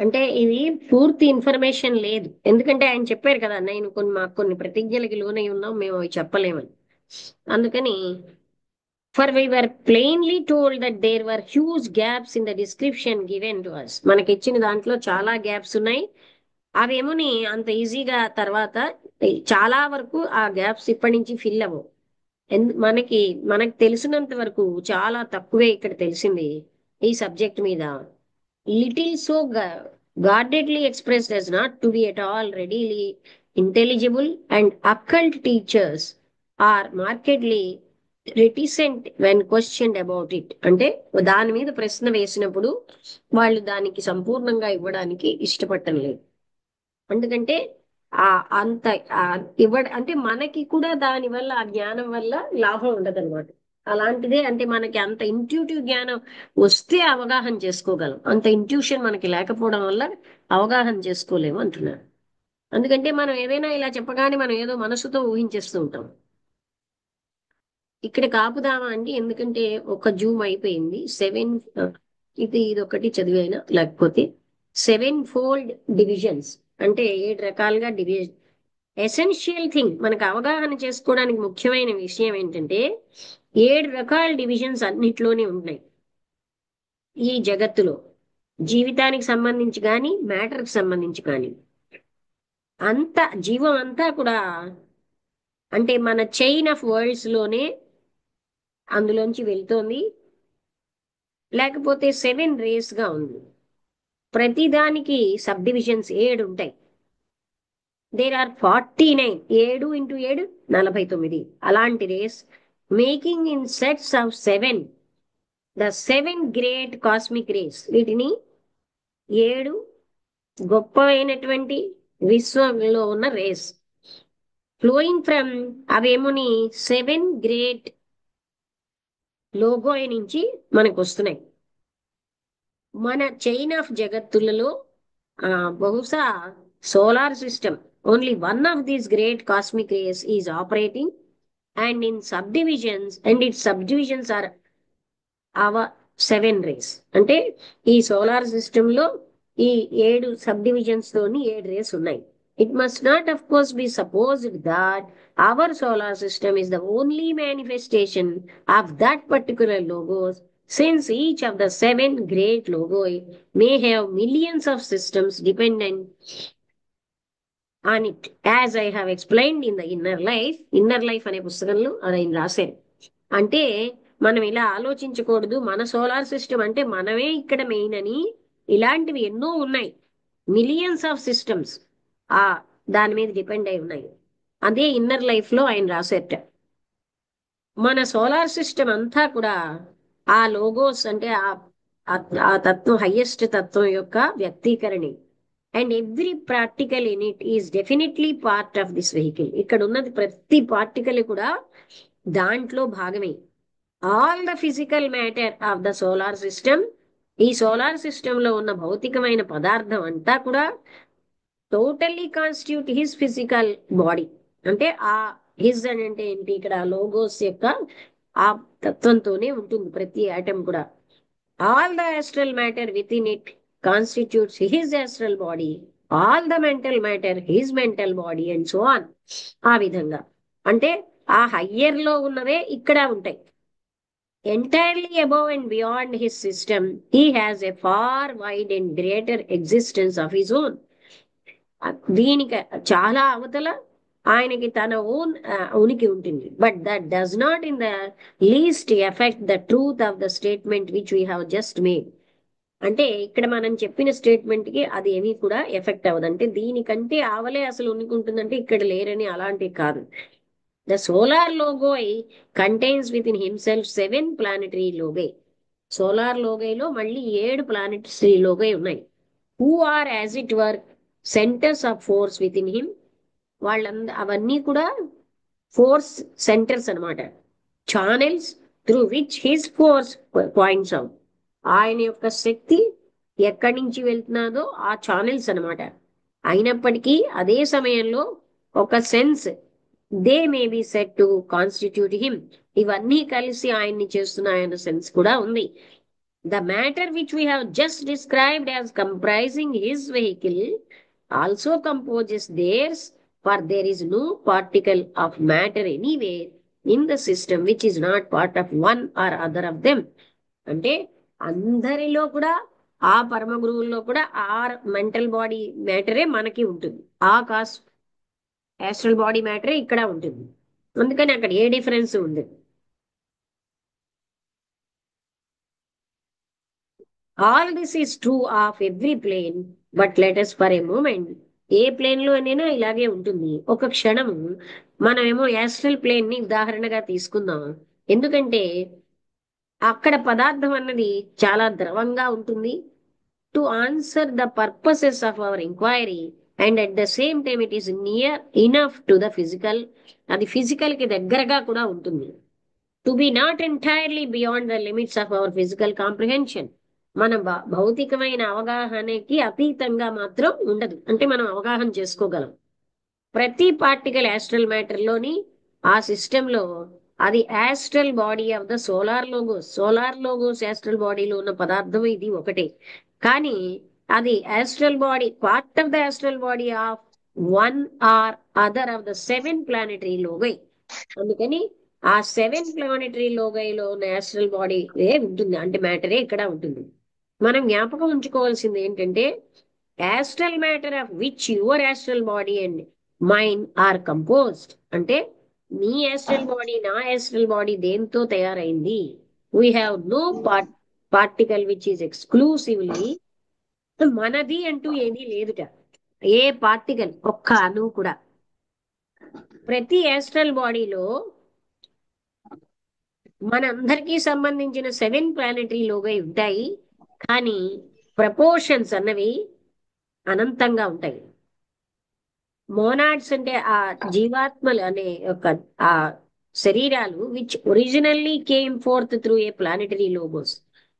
అంటే ఇది పూర్తి ఇన్ఫర్మేషన్ లేదు. ఎందుకంటే ఆయన చెప్పారు కదా, నేను మాకు కొన్ని ప్రతిజ్ఞలకి లోనై ఉన్నాం, మేము అవి చెప్పలేమని. అందుకని for we were plainly told that there were huge gaps in the description given to us. మనకి ఇచ్చిన దాంట్లో చాలా గ్యాప్స్ ఉన్నాయి. అవేమోని అంత ఈజీగా తర్వాత చాలా వరకు ఆ గ్యాప్స్ ఇప్పటి నుంచి ఫిల్ అవ్వవు. మనకి మనకు తెలిసినంత వరకు చాలా తక్కువే ఇక్కడ తెలిసింది ఈ సబ్జెక్ట్ మీద. Little so guardedly expressed as not to be at all readily intelligible, and occult teachers are markedly reticent when questioned about it. అంటే దాని మీద ప్రశ్న వేసినప్పుడు వాళ్ళు దానికి సంపూర్ణంగా ఇవ్వడానికి ఇష్టపడటం లేదు. ఎందుకంటే ఆ అంత అంటే మనకి కూడా దాని వల్ల ఆ జ్ఞానం వల్ల లాభం ఉండదన్నమాట. అలాంటిదే, అంటే మనకి అంత ఇంట్యూటివ్ జ్ఞానం వస్తే అవగాహన చేసుకోగలం, అంత ఇంట్యూషన్ మనకి లేకపోవడం వల్ల అవగాహన చేసుకోలేము అంటున్నారు. ఎందుకంటే మనం ఏదైనా ఇలా చెప్పగానే మనం ఏదో మనసుతో ఊహించేస్తూ ఉంటాం. ఇక్కడ కాపుదామా అండి, ఎందుకంటే ఒక జూమ్ అయిపోయింది. ఇది ఒకటి చదివైనా లేకపోతే 7 ఫోల్డ్ డివిజన్స్, అంటే 7 రకాలుగా డివిజన్. ఎసెన్షియల్ థింగ్ మనకు అవగాహన చేసుకోవడానికి ముఖ్యమైన విషయం ఏంటంటే 7 రకాల డివిజన్స్ అన్నిట్లోనే ఉన్నాయి ఈ జగత్తులో. జీవితానికి సంబంధించి కానీ మ్యాటర్కి సంబంధించి కానీ అంత జీవం అంతా కూడా అంటే మన చైన్ ఆఫ్ వరల్డ్స్ లోనే అందులోంచి వెళ్తోంది. లేకపోతే 7 రేస్ గా ఉంది. ప్రతిదానికి సబ్ డివిజన్స్ 7 ఉంటాయి. There are 49. 7 × 7 49. అలాంటి rays making in sets of 7 the 7 great cosmic rays. వీటిని 7 గొప్పమైనటువంటి విశ్వంలో ఉన్న రేస్ ఫ్లోయింగ్ ఫ్రమ్ అవేమోని 7 గ్రేట్ లోగో నుంచి మనకు వస్తున్నాయి. మన చైన్ ఆఫ్ జగత్తులలో బహుశా solar system only one of these great cosmic rays is operating, and in sub divisions and it sub divisions are our 7 rays. అంటే ఈ సోలార్ సిస్టమ్ లో ఈ 7 సబ్ డివిజన్స్ తోని 7 రేస్ ఉన్నాయి. It must not of course be supposed that our solar system is the only manifestation of that particular logos, since each of the 7 great logoi may have millions of systems dependent on it, as I have explained in the inner life. Inner life అనే పుస్తకంలో ఆయన రాశారు. అంటే మనం ఇలా ఆలోచించకూడదు, మన solar system అంటే మనమే ఇక్కడ మెయిన్ అని. ఇలాంటివి ఎన్నో ఉన్నాయి, మిలియన్స్ ఆఫ్ సిస్టమ్స్ ఆ దాని మీద డిపెండ్ అయి ఉన్నాయి. అదే ఇన్నర్ లైఫ్ లో ఆయన రాసేట. మన సోలార్ సిస్టమ్ అంతా కూడా ఆ లోగోస్ అంటే ఆ తత్వం, హయ్యెస్ట్ తత్వం యొక్క వ్యక్తీకరణి. And every particle in it is definitely part of this vehicle. ఇక్కడ ఉన్నది ప్రతి పార్టికల్ కూడా దాంట్లో భాగమే. All the physical matter of the solar system, ఈ సోలార్ సిస్టమ్ లో ఉన్న భౌతికమైన పదార్థం అంతా కూడా totally constitute his physical body. అంటే ఆ హిజ్ అని అంటే ఏంటి, ఇక్కడ లోగోస్ యొక్క ఆ తత్వంతోనే ఉంటుంది ప్రతి ఆటమ్ కూడా. All the astral matter with in it constitutes his astral body, all the mental matter his mental body, and so on. ఆ విధంగా అంటే ఆ హయ్యర్ లో ఉన్నవే ఇక్కడ ఉంటాయి. Entirely above and beyond his system, he has a far wide and greater existence of his own. దీనికి చాలా అవతల ఆయనకి తన ఓన్ ఉనికి ఉంటుంది. But that does not in the least effect the truth of the statement which we have just made. అంటే ఇక్కడ మనం చెప్పిన స్టేట్మెంట్ కి అది ఏమీ కూడా ఎఫెక్ట్ అవ్వదు. అంటే దీనికంటే ఆవలే అసలు ఉనికి ఉంటుందంటే ఇక్కడ లేరని అలాంటివి కాదు. The solar logoi contains within himself 7 planetary logoi. Solar లోగైలో మళ్ళీ 7 ప్లానెటరీ లోగై ఉన్నాయి. Who are as it were centres of force within him. అవన్నీ కూడా ఫోర్స్ సెంటర్స్ అన్నమాట, channels through which his force points out. ఆయన యొక్క శక్తి ఎక్కడి నుంచి వెళ్తున్నాదో ఆ ఛానల్స్ అన్నమాట. అయినప్పటికీ అదే సమయంలో ఒక sense they may be set to constitute him. ఇవన్నీ కలిసి ఆయన్ని చేస్తున్నాయన్న సెన్స్ కూడా ఉంది. The matter which we have just described as comprising his vehicle also composes theirs, for there is no particle of matter anywhere in the system which is not part of one or other of them. అంటే అందరిలో కూడా ఆ పరమ గురువుల్లో కూడా ఆ mental body మ్యాటరే మనకి ఉంటుంది. ఆ కాస్ యాస్ట్రల్ బాడీ మ్యాటరే ఇక్కడ ఉంటుంది. అందుకని అక్కడ ఏ డిఫరెన్స్ ఉంది? All this is true of every plane, but let us for a moment, a plane లో అయినా ఇలాగే ఉంటుంది. ఒక క్షణం మనమేమో యాస్ట్రల్ ప్లేన్ ని ఉదాహరణగా తీసుకుందాం. ఎందుకంటే అక్కడ పదార్థం అన్నది చాలా ద్రవంగా ఉంటుంది. To answer the purposes of our enquiry, and at the same time it is near enough to the physical, అది ఫిజికల్ కి దగ్గరగా కూడా ఉంటుంది. To be not entirely beyond the limits of our physical comprehension, మన భౌతికమైన అవగాహనకి అతీతంగా మాత్రం ఉండదు. అంటే మనం అవగాహన చేసుకోగలం. ప్రతి పార్టికల్ యాస్ట్రల్ మ్యాటర్ లోని ఆ సిస్టమ్ లో అది astral body of the solar logos astral బాడీలో ఉన్న పదార్థం ఇది ఒకటే. కానీ అది astral body, part of the astral body of one or other of the 7 planetary logoi. అందుకని ఆ 7 ప్లానెటరీ లోగైలో ఉన్న యాస్ట్రల్ బాడీ ఏ ఉంటుంది, అంటే మ్యాటరే ఇక్కడ ఉంటుంది. మనం జ్ఞాపకం ఉంచుకోవాల్సింది ఏంటంటే astral matter of which your astral body and mind are composed, అంటే నీ యాస్ట్రల్ బాడీ నా యాస్ట్రల్ బాడీ దేంతో తయారైంది? We have no particle which is exclusively మనది అంటూ ఏదీ లేదుట. ఏ పార్టికల్, ఒక్క అణువు కూడా. ప్రతి యాస్ట్రల్ బాడీలో మనందరికీ సంబంధించిన 7 ప్లానెటరీ లోగా ఉంటాయి. కానీ ప్రపోర్షన్స్ అన్నవి అనంతంగా ఉంటాయి. మోనాడ్స్ అంటే ఆ జీవాత్మలు అనే ఒక ఆ శరీరాలు which originally came forth through a planetary logos,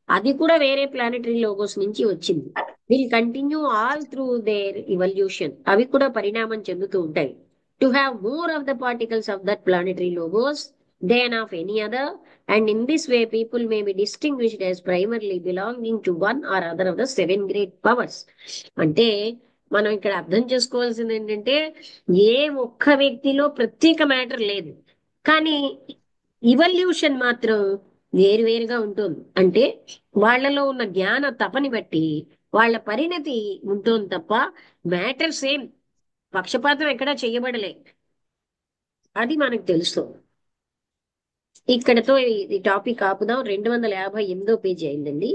అది కూడా వేరే ప్లానెటరీ లోగోస్ నుంచి వచ్చింది. Will continue all through their evolution, అవి కూడా పరిణామం చెందుతూ ఉంటాయి. To have more of the particles of that planetary logos than of any other, and in this way people may be distinguished as primarily belonging to one or other of the 7 great powers. అంటే మనం ఇక్కడ అర్థం చేసుకోవాల్సింది ఏంటంటే ఏ ఒక్క వ్యక్తిలో ప్రత్యేక matter లేదు, కానీ ఇవల్యూషన్ మాత్రం వేరువేరుగా ఉంటుంది. అంటే వాళ్ళలో ఉన్న జ్ఞాన తపని బట్టి వాళ్ళ పరిణతి ఉంటుంది తప్ప మ్యాటర్ సేమ్, పక్షపాతం ఎక్కడా చేయబడలే. అది మనకు తెలుసు. ఇక్కడతో ఈ టాపిక్ ఆపుదాం. 258 పేజీ అయిందండి.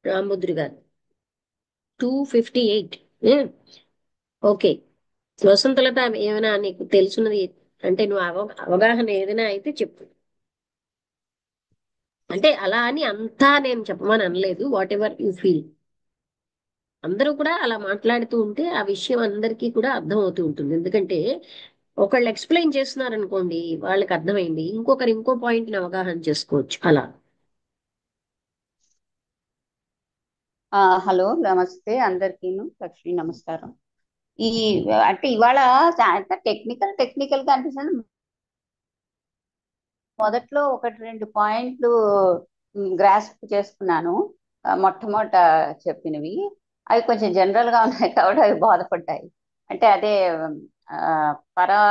రాముద్రి గారు 258. ఓకే. వసంతలత, ఏమైనా నీకు తెలుసున్నది అంటే నువ్వు అవగాహన ఏదైనా అయితే చెప్పు. అంటే అలా అని అంతా నేను చెప్పమని అనలేదు. What ever you feel. అందరూ కూడా అలా మాట్లాడుతూ ఉంటే ఆ విషయం అందరికీ కూడా అర్థం అవుతూ ఉంటుంది. ఎందుకంటే ఒకళ్ళు ఎక్స్ప్లెయిన్ చేస్తున్నారు అనుకోండి, వాళ్ళకి అర్థమైంది, ఇంకొకరు ఇంకో పాయింట్ ని అవగాహన చేసుకోవచ్చు అలా. హలో, నమస్తే అందరికీను. లక్ష్మి, నమస్కారం. ఈ అంటే ఇవాళ టెక్నికల్ టెక్నికల్ గా అనిపిస్తుంది. మొదట్లో ఒకటి రెండు పాయింట్లు గ్రాస్ప్ చేసుకున్నాను. మొట్టమొదట చెప్పినవి అవి కొంచెం జనరల్ గా ఉన్నాయి కాబట్టి అవి బాధపడ్డాయి. అంటే అదే ఆ, పరా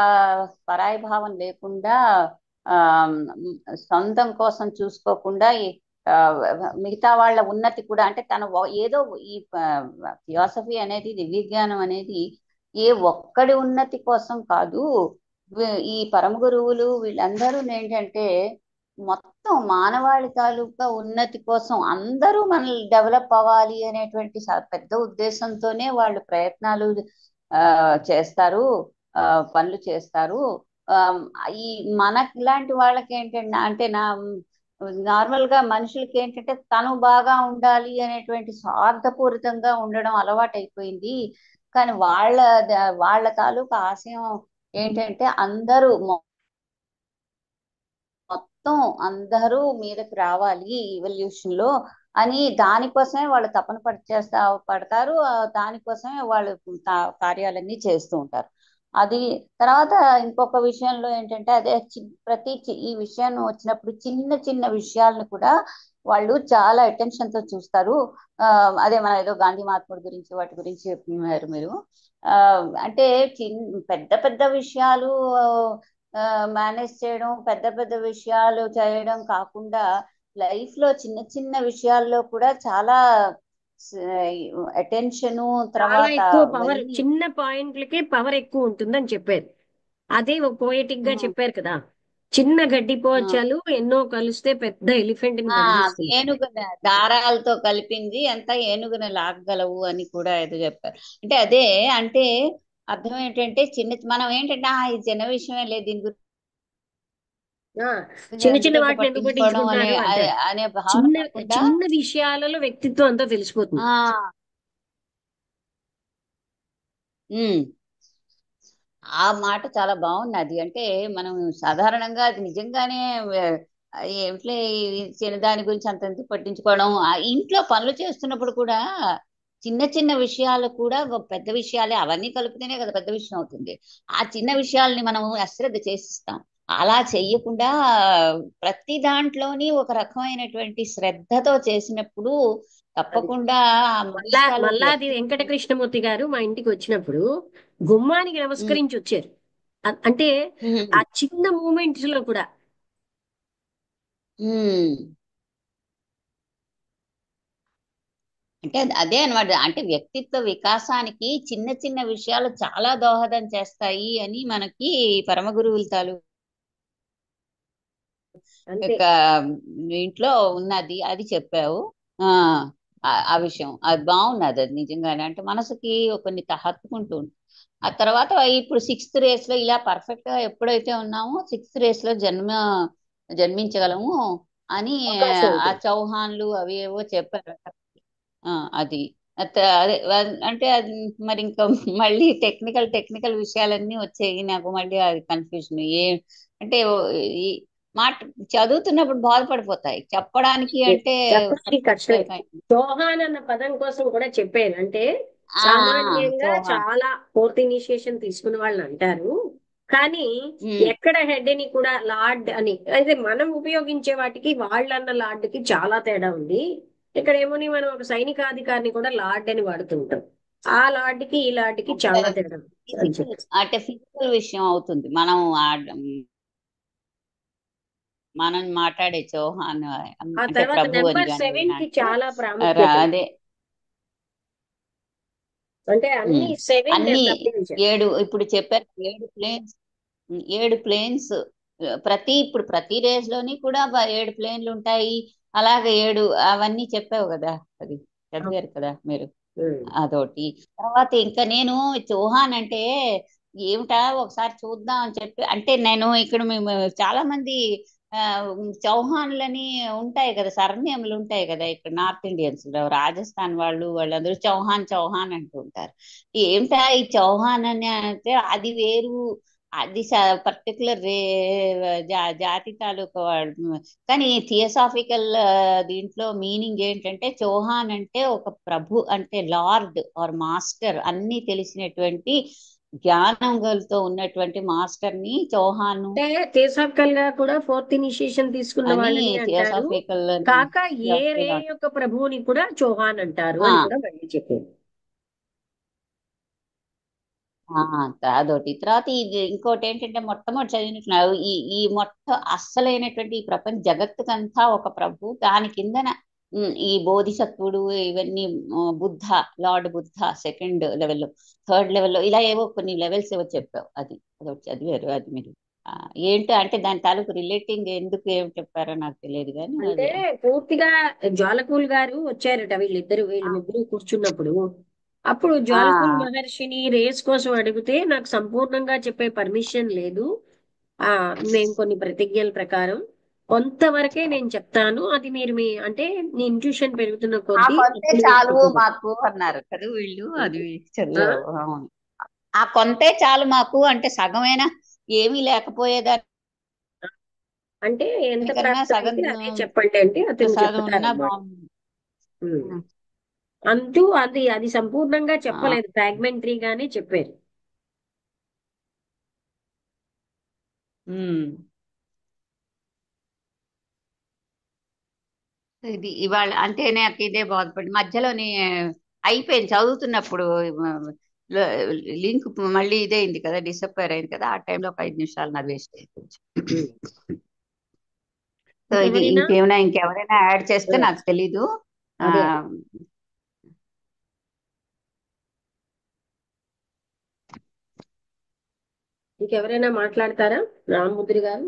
పరాయి భావం లేకుండా, ఆ సొంతం కోసం చూసుకోకుండా ఆ, మిగతా వాళ్ళ ఉన్నతి కూడా, అంటే తన ఏదో ఈ థియాసఫీ అనేది, దివ్య జ్ఞానం అనేది ఏ ఒక్కడి ఉన్నతి కోసం కాదు. ఈ పరమ గురువులు వీళ్ళందరూ ఏంటంటే మొత్తం మానవాళి తాలూకా ఉన్నతి కోసం అందరూ మనల్ని డెవలప్ అవ్వాలి అనేటువంటి పెద్ద ఉద్దేశంతోనే వాళ్ళు ప్రయత్నాలు చేస్తారు, ఆ, పనులు చేస్తారు. ఆ, ఈ మనకి ఇలాంటి వాళ్ళకి ఏంటంటే, అంటే నార్మల్ గా మనుషులకి ఏంటంటే తను బాగా ఉండాలి అనేటువంటి స్వార్థపూరితంగా ఉండడం అలవాటు అయిపోయింది. కానీ వాళ్ళ తాలూకా ఆశయం ఏంటంటే అందరూ మొత్తం అందరూ మీదకి రావాలి ఇవల్యూషన్ లో అని, దానికోసమే వాళ్ళు తపన పడతారు. దానికోసమే వాళ్ళు కార్యాలన్నీ చేస్తూ ఉంటారు. అది తర్వాత ఇంకొక విషయంలో ఏంటంటే అదే ఈ విషయం వచ్చినప్పుడు చిన్న చిన్న విషయాలను కూడా వాళ్ళు చాలా అటెన్షన్ తో చూస్తారు. ఆ, అదే మన ఏదో గాంధీ మహాత్ముడి గురించి వాటి గురించి చెప్పినారు మీరు. ఆ, అంటే పెద్ద పెద్ద విషయాలు మేనేజ్ చేయడం, పెద్ద పెద్ద విషయాలు చేయడం కాకుండా లైఫ్ లో చిన్న చిన్న విషయాల్లో కూడా చాలా అటెన్షను చాలా తర్వాత ఎక్కువ పవర్, అవన్నీ. చిన్న పాయింట్లకే పవర్ ఎక్కువ ఉంటుందని చెప్పారు. అదే పోయటిక్ గా ఉమ్, చెప్పారు కదా, చిన్న గడ్డి ఉమ్. పోచలు ఎన్నో కలిస్తే పెద్ద ఎలిఫెంట్ ని ఆ బంధిస్తుంది. ఏనుగున దారాలతో కలిపింది అంతా ఏనుగున లాగగలవు అని కూడా ఏదో చెప్పారు. అంటే అదే, అంటే అర్థం ఏంటంటే మనం ఏంటంటే ఇది చిన్న విషయమే లేదు దీని ఆ, గురించి చిన్న ఎంత చిన్న పెద్ద వాటిని ఎందుకు పట్టించుకోవడం అనే పట్టించుకుంటారు అంటారు. అనే భావన చిన్న కాకుండా. చిన్న విషయాలలో వ్యక్తిత్వం అంతా తెలిసిపోతుంది. ఆ ఉమ్ ఆ మాట చాలా బాగున్నది. అంటే మనం సాధారణంగా అది నిజంగానే ఏమిట్లే దాని గురించి అంతంత పట్టించుకోవడం, ఆ ఇంట్లో పనులు చేస్తున్నప్పుడు కూడా చిన్న చిన్న విషయాలు కూడా పెద్ద విషయాలే, అవన్నీ కలిపితేనే కదా పెద్ద విషయం అవుతుంది. ఆ చిన్న విషయాల్ని మనం అశ్రద్ధ చేసిస్తాం. అలా చెయ్యకుండా ప్రతి దాంట్లోని ఒక రకమైనటువంటి శ్రద్ధతో చేసినప్పుడు అది తప్పకుండా ఆ మళ్ళా మనుషులు మళ్ళా అది వెంకట వ్యక్తిత్వం. కృష్ణమూర్తి గారు మా ఇంటికి వచ్చినప్పుడు గుమ్మానికి ఉమ్, నమస్కరించి వచ్చారు. అంటే ఉమ్, ఆ చిన్న మూమెంట్స్ లో కూడా ఉమ్. అంటే అదే అన్నమాట. అంటే వ్యక్తిత్వ వికాసానికి చిన్న చిన్న విషయాలు చాలా దోహదం చేస్తాయి అని మనకి పరమ గురువుల అంతే. యొక్క ఇంట్లో ఉన్నది, అది చెప్పావు. ఆ ఆ విషయం అది బాగున్నది. అది నిజంగానే అంటే మనసుకి కొన్ని హత్తుకుంటుంది. ఆ తర్వాత ఇప్పుడు సిక్స్త్ రేస్ లో ఇలా పర్ఫెక్ట్ గా ఎప్పుడైతే ఉన్నామో సిక్స్త్ రేస్ లో జన్మించగలము అని అవకాశం ఆ ఉంటుంది. చౌహాన్లు అవి ఏవో చెప్పారు. ఆ, అది అదే అంటే అది మరి ఇంకా మళ్ళీ టెక్నికల్ విషయాలన్నీ వచ్చాయి నాకు. మళ్ళీ అది కన్ఫ్యూజన్ అంటే ఈ మాట చదువుతున్నప్పుడు బాధపడిపోతాయి, చెప్పడానికి అంటే చెప్పడానికి కష్టమే. కష్టమైపోయింది. చౌహాన్ అన్న పదం కోసం కూడా చెప్పాను. అంటే సామాన్యంగా చౌహాన్. చాలా ఫోర్త్ ఇనిషియేషన్ తీసుకున్న వాళ్ళు అంటారు, కానీ ఉమ్, ఎక్కడ హెడ్ అని కూడా లార్డ్ అని, అయితే మనం ఉపయోగించే వాటికి వాళ్ళన్న లార్డ్ కి చాలా తేడా ఉంది. ఇక్కడ ఏమోని మనం ఒక సైనికాధికారిని కూడా లార్డ్ అని వాడుతుంటాం. ఆ లార్డ్ కి ఈ లార్డ్ కి అంటే చాలా తేడా ఉంది అని ఫిజికల్, చెప్పి. అంటే ఫిజికల్ విషయం అవుతుంది. మనం మాట్లాడే చౌహాన్ ఆ అంటే తర్వాత ప్రభు అని నెంబర్ కానీ 7 కి వినంటే చాలా ప్రాముఖ్యత ఉంది. అదే. అంటే అన్ని ఉమ్. సెవెన్ అన్ని సబ్ డివిజన్. ఇప్పుడు చెప్పారు ఏడు ప్లేన్స్ ప్రతి రేస్ లోని కూడా 7 ప్లేన్లు ఉంటాయి. అలాగే అవన్నీ చెప్పావు కదా. అది చదివారు కదా మీరు. అదొకటి. తర్వాత ఇంకా నేను చౌహాన్ అంటే ఏమిటా ఒకసారి చూద్దాం అని చెప్పి, అంటే నేను ఇక్కడ మేము చాలా మంది ఆ, చౌహాన్లని ఉంటాయి కదా, సర్నేములు ఉంటాయి కదా ఇక్కడ నార్త్ ఇండియన్స్ లో, రాజస్థాన్ వాళ్ళందరూ చౌహాన్ చౌహాన్ అంటూ ఉంటారు. ఏమిటా ఈ చౌహాన్ అని అంటే అది వేరు, అది పర్టికులర్ జాతి తాలూకా వాళ్ళు. కానీ థియోసాఫికల్ దీంట్లో మీనింగ్ ఏంటంటే చౌహాన్ అంటే ఒక ప్రభు, అంటే లార్డ్ ఆర్ మాస్టర్, అన్ని తెలిసినటువంటి జ్ఞానంతో ఉన్నటువంటి మాస్టర్ ని చౌహాను అంటే థియోసాఫికల్ గా కూడా ఫోర్త్ ఇనిషియేషన్ తీసుకున్న అని వాళ్ళని అంటారు. థియోసాఫికల్ కాక ఏ రే యొక్క ప్రభువుని కూడా చౌహాన్ అంటారు అని కూడా మళ్ళీ చెప్పారు. అదొకటి. తర్వాత ఇది ఇంకోటి ఏంటంటే మొట్టమొదటి చదివినట్టున్నారు ఈ అస్సలైనటువంటి ఈ ప్రపంచ జగత్తుకంతా ఒక ప్రభు, దాని కిందన ఈ బోధిసత్వుడు ఇవన్నీ, బుద్ధ, లార్డ్ బుద్ధ సెకండ్ లెవెల్లో, థర్డ్ లెవెల్లో, ఇలా ఏవో కొన్ని లెవెల్స్ ఏవో చెప్పావు. అదొకటి చదివారు. అది మీరు ఆ, ఏంటో అంటే దాని తాలూకు రిలేటింగ్ ఎందుకు ఏమి చెప్పారో నాకు తెలియదు కానీ అంటే అది. పూర్తిగా జ్వాలకూల్ గారు వచ్చారట వీళ్ళు ఆ, ముగ్గురు కూర్చున్నప్పుడు. అప్పుడు ఆ, జ్వాలకూల్ మహర్షిని రేస్ కోసం అడిగితే నాకు సంపూర్ణంగా చెప్పే పర్మిషన్ లేదు. ఆ మేము కొన్ని ప్రతిజ్ఞల ప్రకారం కొంతవరకే నేను చెప్తాను, అది మీరు అంటే నీ ఇంట్యూషన్ పెరుగుతున్న ఆ కొద్దీ కొంతే అప్పుడు మీరు చాలు చెప్పగలరు. మాకు అన్నారు కదా వీళ్ళు. అది ఆ? చదివావు. అవును. ఆ కొంతే చాలు మాకు అంటే సగమైనా ఏమీ లేకపోయేదానికన్నా అంటే ఎంత సగం ప్రాప్తమైతే అదే చెప్పండి అంటే అతను ప్రసాదం ఉన్నా చెప్తారన్నమాట. బాగుంది. ఉమ్. అంటూ అది అది సంపూర్ణంగా ఆ, చెప్పలేదు, ఫ్రాగ్మెంటరీ గానే చెప్పారు. ఉమ్. ఇది ఇవాళ అంటే నాకు ఇదే బాధపడి మధ్యలోనే అయిపోయింది చదువుతున్నప్పుడు లింక్ మళ్ళీ ఇదే అయింది కదా, డిసప్పేర్ అయింది కదా, ఆ టైంలో ఒక 5 నిమిషాలు నాది వేస్ట్ అయిపోయింది. ఉమ్. సో ఇది ఇంకెవరైనా? ఇంకెవరైనా యాడ్ చేస్తే ఆ, నాకు తెలీదు. ఆ, అదే అదే. ఇంకెవరైనా మాట్లాడతారా? రామముద్రి గారు,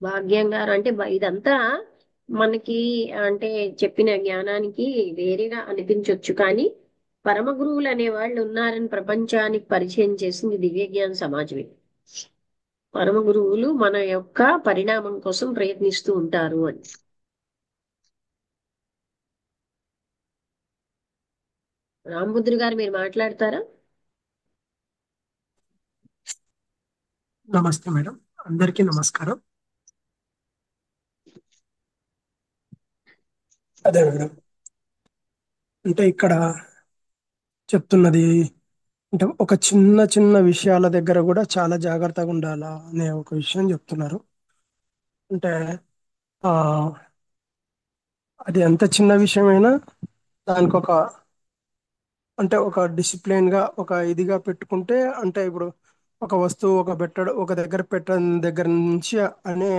భాగ్యం గారు, అంటే ఇదంతా మనకి అంటే చెప్పిన జ్ఞానానికి వేరేగా అనిపించవచ్చు, కానీ పరమ గురువులు అనే వాళ్ళు ఉన్నారని ప్రపంచానికి పరిచయం చేసింది దివ్య జ్ఞాన సమాజమే. పరమ గురువులు మన యొక్క పరిణామం కోసం ప్రయత్నిస్తూ ఉంటారు అని. రామముద్రి గారు, మీరు మాట్లాడతారా? నమస్తే మేడం. అందరికీ నమస్కారం. అదే మేడం, అంటే ఇక్కడ చెప్తున్నది అంటే ఒక చిన్న చిన్న విషయాల దగ్గర కూడా చాలా జాగ్రత్తగా ఉండాలా అనే ఒక విషయం చెప్తున్నారు. అంటే ఆ అది ఎంత చిన్న విషయమైనా దానికి ఒక అంటే ఒక డిసిప్లిన్ గా ఒక ఇదిగా పెట్టుకుంటే, అంటే ఇప్పుడు ఒక వస్తువు ఒక దగ్గర పెట్టడం దగ్గర నుంచి అనే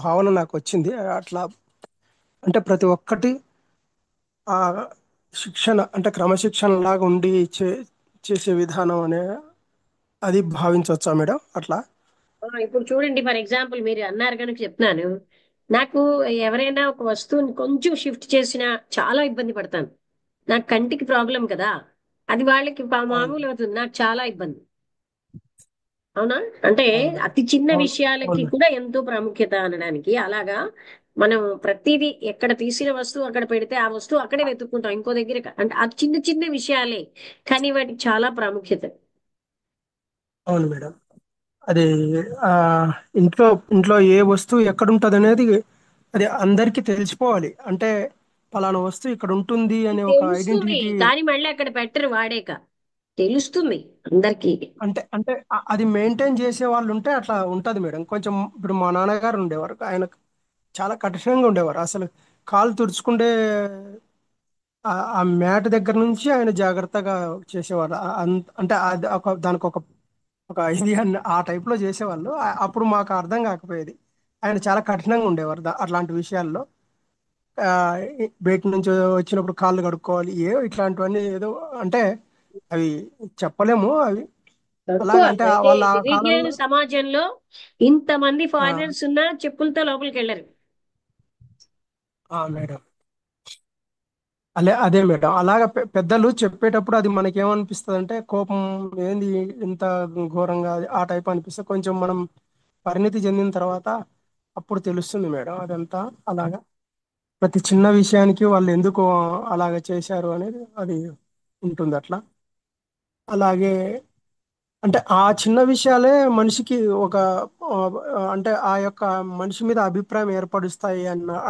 భావన నాకు వచ్చింది. అట్లా అంటే ప్రతి ఒక్కటి ఆ శిక్షణ అంటే క్రమశిక్షణ లాగా ఉండి చేసే విధానం అనే అది భావించవచ్చా మేడం అట్లా? ఇప్పుడు చూడండి, ఫర్ ఎగ్జాంపుల్ మీరు అన్నారు కనుక చెప్తున్నాను. నాకు ఎవరైనా ఒక వస్తువుని కొంచెం షిఫ్ట్ చేసినా చాలా ఇబ్బంది పడతాను. నాకు కంటికి ప్రాబ్లం కదా, అది వాళ్ళకి అవును. మామూలు అవుతుంది, నాకు చాలా ఇబ్బంది. అవునా? అంటే అవును మేడం. అతి చిన్న అవును. విషయాలకి అవును. కూడా ఎంతో ప్రాముఖ్యత అనడానికి అలాగా. మనం ప్రతిదీ ఎక్కడ తీసిన వస్తువు అక్కడ పెడితే ఆ వస్తువు అక్కడే వెతుక్కుంటాం, ఇంకో దగ్గర అంటే అది చిన్న చిన్న విషయాలే, కానీ వాటికి చాలా ప్రాముఖ్యత. అవును మేడం. అది ఆ ఇంట్లో ఇంట్లో ఏ వస్తువు ఎక్కడ ఉంటుంది అనేది అది అందరికీ తెలిసిపోవాలి. అంటే పలానా వస్తువు ఇక్కడ ఉంటుంది అనే ఒక తెలుస్తుంది, ఐడెంటిటీ. కానీ మళ్ళీ అక్కడ పెట్టరు వాడేక. తెలుస్తుంది అందరికీ. అంటే అది మెయింటైన్ చేసే వాళ్ళు ఉంటే అట్లా ఉంటది మేడం. కొంచెం ఇప్పుడు మా నాన్నగారు ఉండేవారు, ఆయన చాలా కఠినంగా ఉండేవారు. అసలు కాలు తుడుచుకుంటే ఆ మ్యాట్ దగ్గర నుంచి ఆయన జాగ్రత్తగా చేసేవారు. అంటే అది దానికి ఒక ఇది ఆ టైప్ లో చేసేవాళ్ళు. అప్పుడు మాకు అర్థం కాకపోయేది. ఆయన చాలా కఠినంగా ఉండేవారు అట్లాంటి విషయాల్లో. ఆ, బయట నుంచి వచ్చినప్పుడు కాళ్ళు కడుక్కోవాలి ఇట్లాంటివన్నీ ఏదో అంటే అవి చెప్పలేము అవి. తక్కువ అలాగంటే అయితే వాళ్ళ ఆ విజ్ఞాన కాలంలో సమాజంలో ఇంతమంది ఆ, ఫారినర్స్ ఉన్నా చెప్పులతో లోపలికి వెళ్ళరు. మేడం, అదే మేడం, అలాగ పెద్దలు చెప్పేటప్పుడు అది మనకి ఏమనిపిస్తుంది అంటే కోపం, ఏంది ఇంత ఘోరంగా ఆ టైప్ అనిపిస్తుంది. కొంచెం మనం పరిణితి చెందిన తర్వాత అప్పుడు తెలుస్తుంది మేడం అదంతా. అలాగా ప్రతి చిన్న విషయానికి వాళ్ళు ఎందుకు అలాగ చేశారు అనేది అది ఉంటుంది అట్లా. అలాగే అంటే ఆ చిన్న విషయాలే మనిషికి ఒక ఆ, అంటే ఆ యొక్క మనిషి మీద అభిప్రాయం ఏర్పరుస్తాయి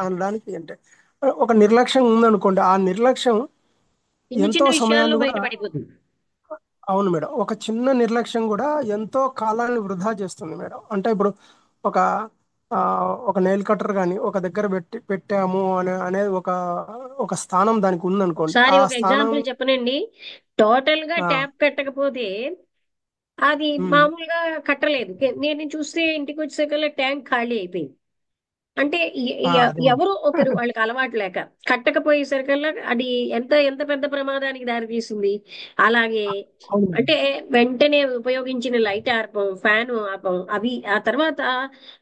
అనడానికి. అంటే ఒక నిర్లక్ష్యం ఉందనుకోండి, ఆ నిర్లక్ష్యం చిన్న ఎంతో చిన్న సమయాన్ని విషయాల్లో కూడా. బయటపడిపోతుంది. అవును మేడం, ఒక చిన్న నిర్లక్ష్యం కూడా ఎంతో కాలాన్ని వృధా చేస్తుంది మేడం. అంటే ఇప్పుడు ఒక ఆ, ఒక నెయిల్ కట్టర్ కానీ ఒక దగ్గర పెట్టాము అనేది ఒక స్థానం దానికి ఉందనుకోండి, ఒకసారి ఆ ఒక స్థానం. ఎగ్జాంపుల్ చెప్పనండి. టోటల్ గా ఆ, ట్యాప్ కట్టకపోతే అది ఉమ్, మామూలుగా కట్టలేదు. నేను చూస్తే ఇంటికి వచ్చేసరికల్లా ట్యాంక్ ఖాళీ అయిపోయింది. అంటే అదే ఎవరో ఒకరు వాళ్ళకి అలవాటు లేక కట్టకపోయేసరికల్లా అది ఎంత ఎంత పెద్ద ప్రమాదానికి దారితీసింది. అలాగే అవును మేడం. అంటే వెంటనే ఉపయోగించిన లైట్ ఆర్పం, ఫ్యాన్ ఆపం, అవి ఆ తర్వాత